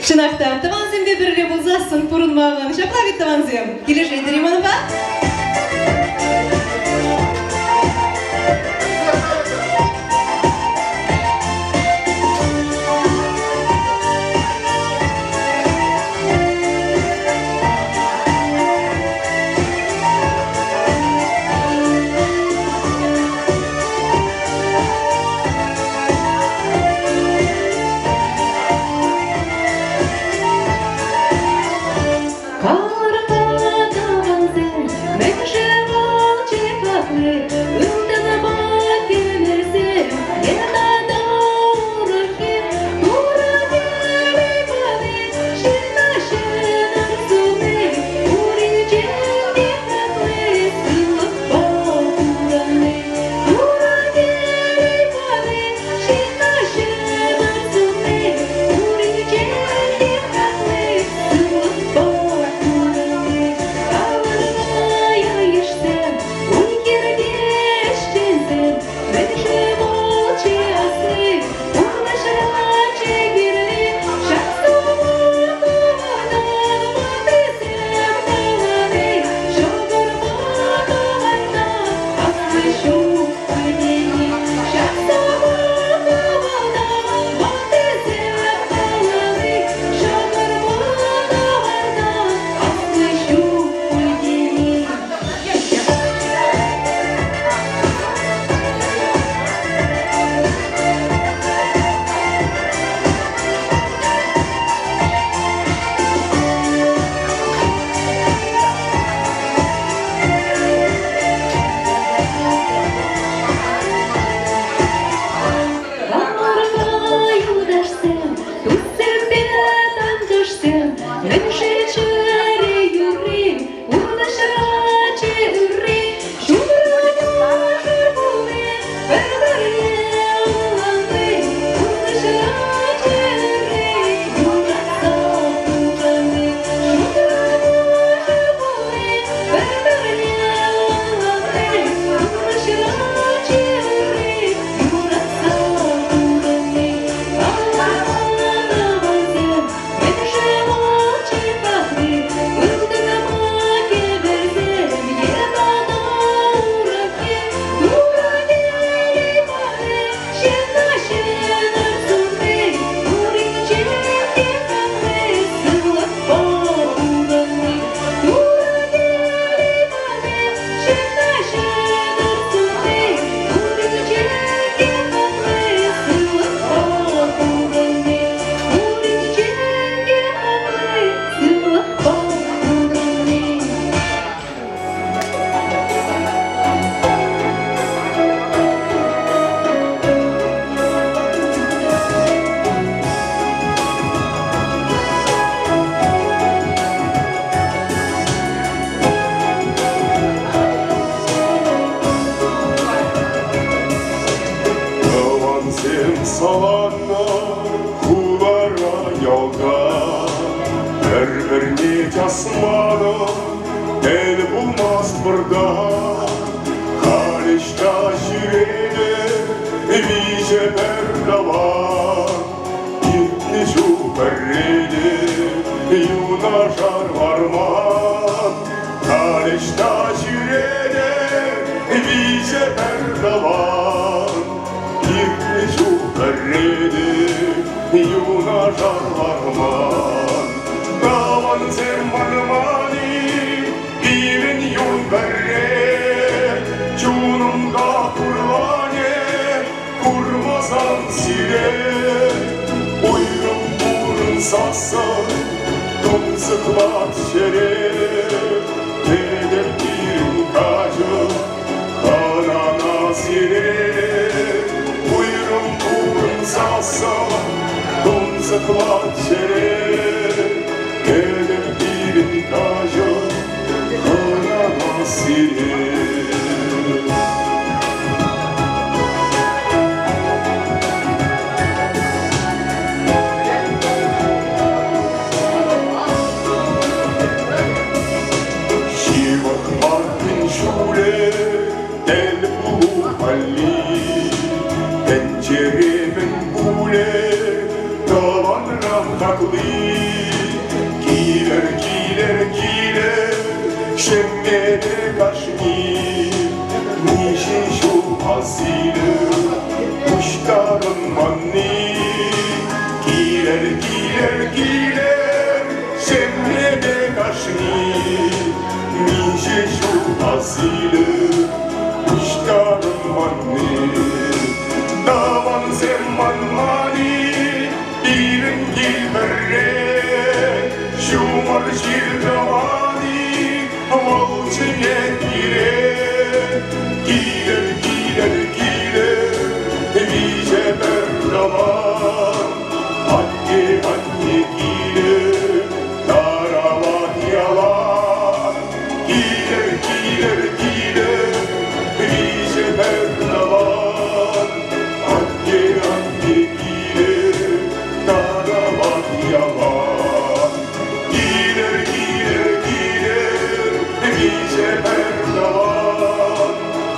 Шынақта, табансемде бірге болзасын пұрын маған. Шапла табансем. Келешей діремін ба? Sazım salanla kulara yolda bir casmanı el bulmaz burada Haliç'ta şirine bize berdavan İbni Cüberreyni yunaşar varman Haliç'ta şirine bize berdavan İbni Cüberreyni yunaşar varman Davan zemmanmani ilin yol berre Cunumda kurvane kurmazan sire Uyrum burun sassa dumsıklat şere Eder bir kacı kana nasire Uyrum burun sassa dumsıklat şere Eder bir kacı kana nasire Şule el bu halli penceremin bule tavan rahtaklı giler giler giler şemmede kaşmir nişi şu hasili kuşların manni giler giler giler şemmede kaşmir nişi şu hasili kuşların manni davan zemman mani ilin gilberre şu marşir davani valçine gire giler giler giler bize berdavan anne anne giler daravat yalan giler giler giler bize berdavan anne anne giler daravat yalan giler giler giler bize berdavan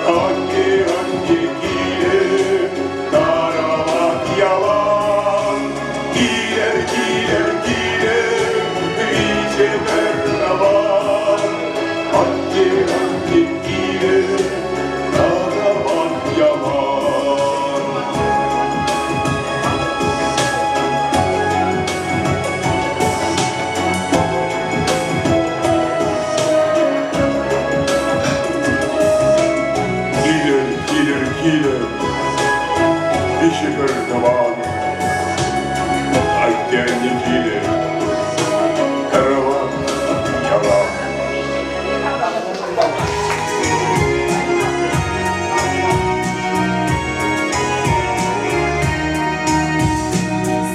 anne anne giler daravat yalan giler giler giler bize berdavan anne anne giler daravat yalan Giler, giler, giler Dişi berdavan Aytenli giler Karavan yalan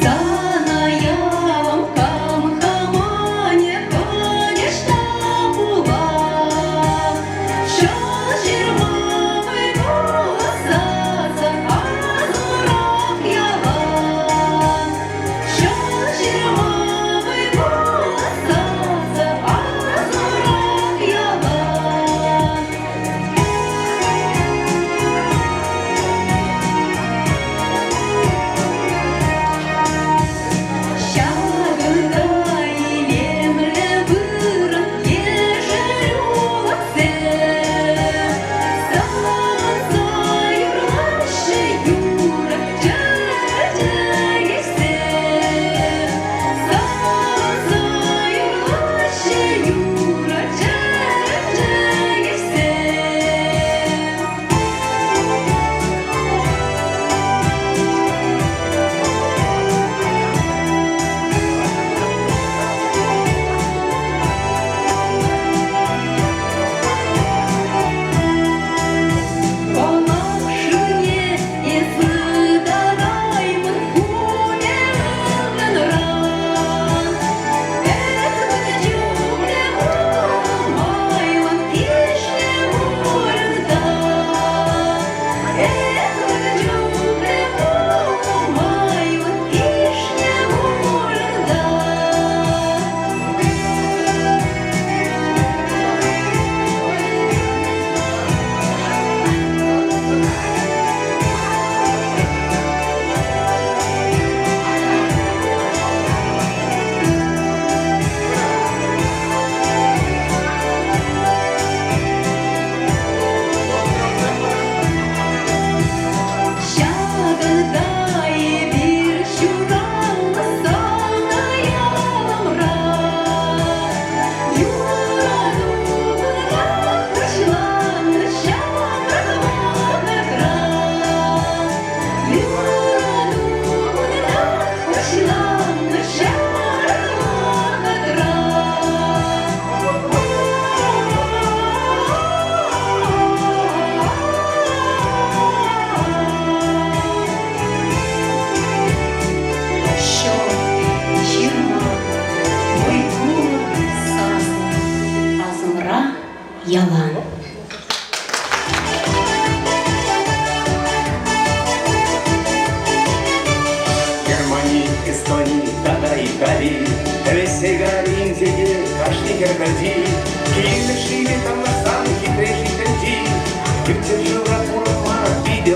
Sana yavam kam kamane конечно була, що червоний козаця, а зорок яла, що червоний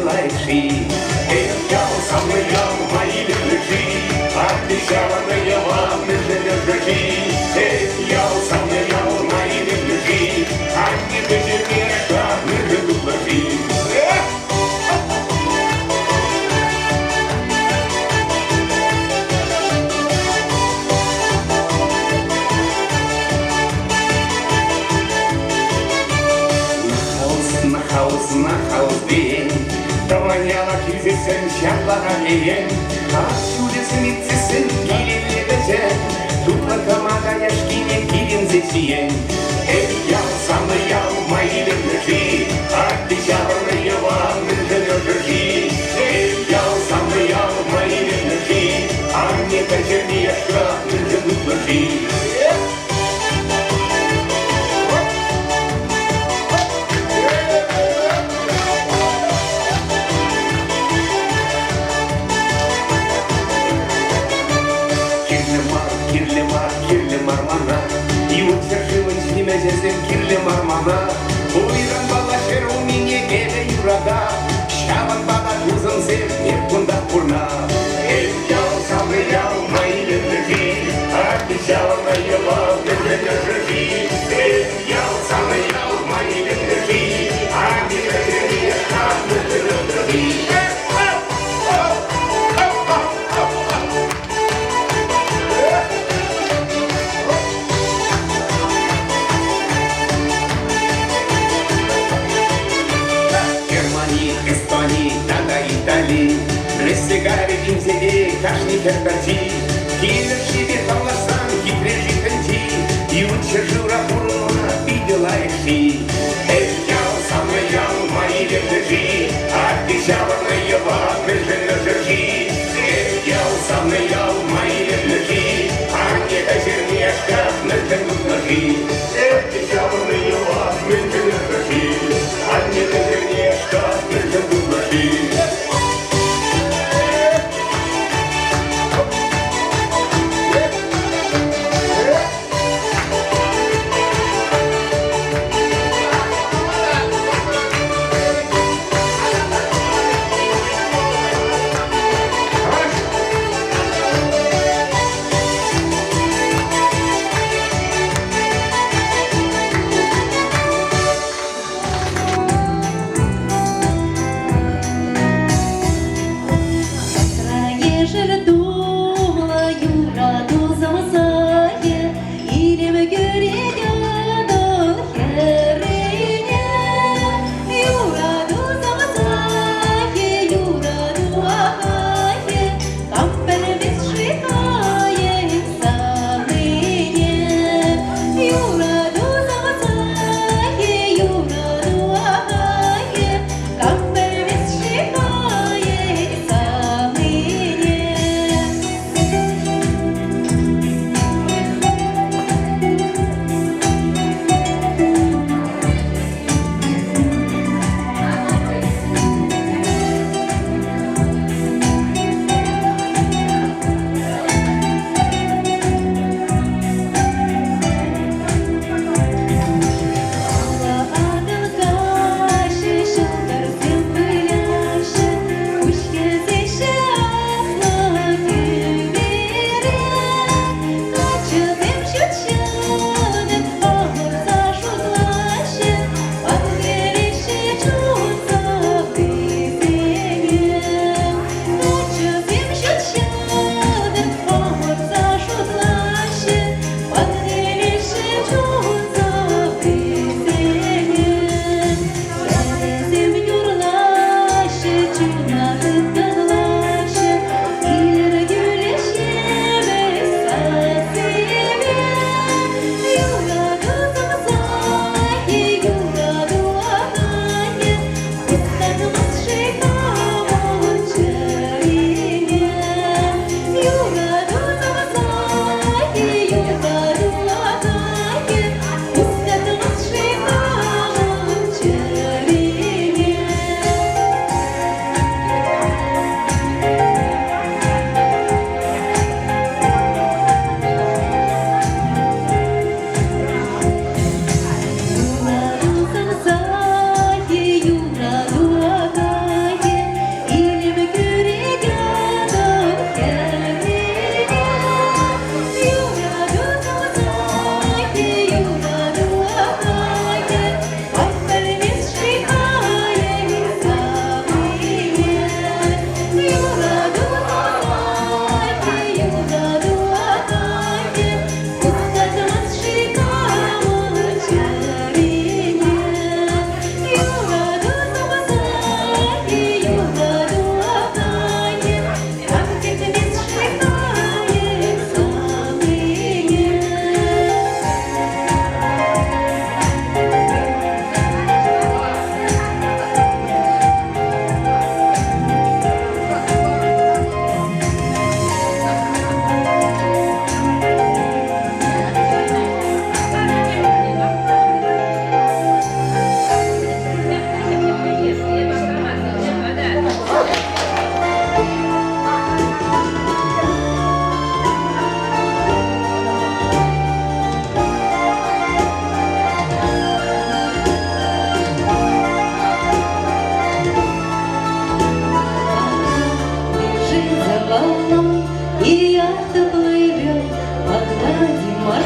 лайши. Эх, я сам я, мои лежи, обещала я вам, не живешь. Эх, я сам я, мои лежи, а не бежишь, не живут лжи. На хаос день, провоняла кризисом, чапла аллеен, а чудес митцисен, килин лебезен, тут лакомага яшкине килин зесиен. Эй, я самый я, мои лебежи, обещанные вам, живешь. Эй, я самый я, мои лебежи, а мне почернее штраф, живут лжи. Кирле мармана, уйран балашер у меня геде юрада, шаван бада тузан сев не кунда пурна. Эй, я самый я, мои лежи, обещала моя вам, не живешь. Эй, я самый я, мои лежи, а не живешь, не живешь. Ресегари инзели, кашни кертати, килерши беталасан, хитрежи канти, и учержура пурнуна, видела эхи. Эй, я самый я, мои лежи, обещала на его, не живешь. Эй, я самый я, мои лежи, а не козернее шкаф, не живут ножи. Обещала на его, не живешь, а не козернее шкаф, не живут ножи.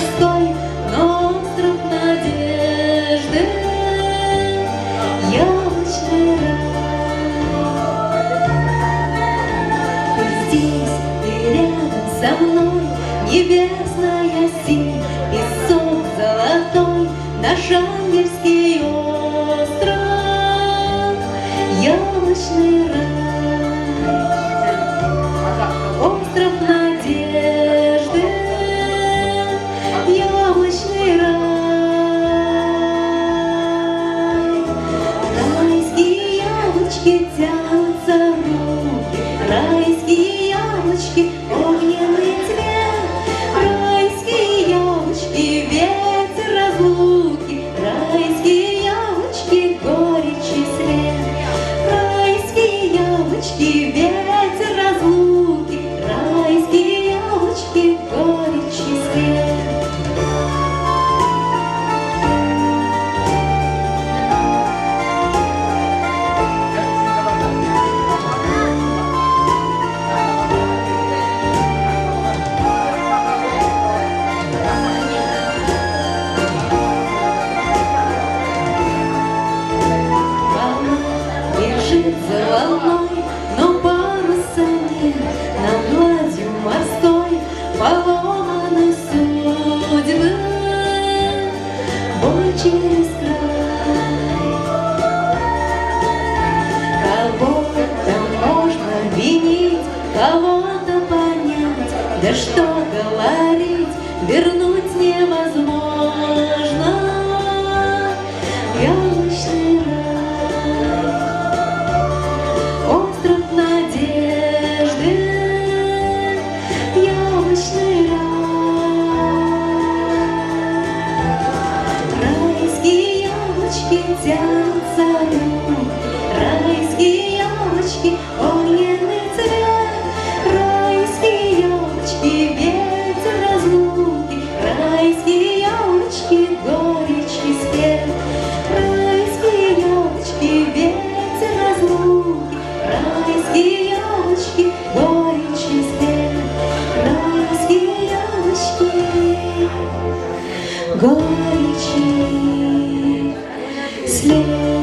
морской, но остров надежды, яблочный рай. Ты здесь, ты рядом со мной, небесная синь, песок золотой, наш ангельский остров, яблочный рай. Остров надежды, яблочный рай. Райские яблочки тянутся руки, райские яблочки огненный цвет, райские яблочки ветер разлуки, райские яблочки горечи след, райские яблочки ветер разлуки, райские яблочки горечи след. Волна бежит за волной, но паруса нет, над гладью морской поломаны судьбы, бой через край. Кого-то можно винить, кого-то понять, да что говорить, вернуть невозможно. Яблочный рай, остров надежды, яблочный рай. Райские яблочки тянутся руки, райские яблочки огненный цвет, райские яблочки ветер разлуки, райские яблочки горечи спев, райские яблочки ветер разлуки, райские яблочки горечи спев, райские яблочки горечи след.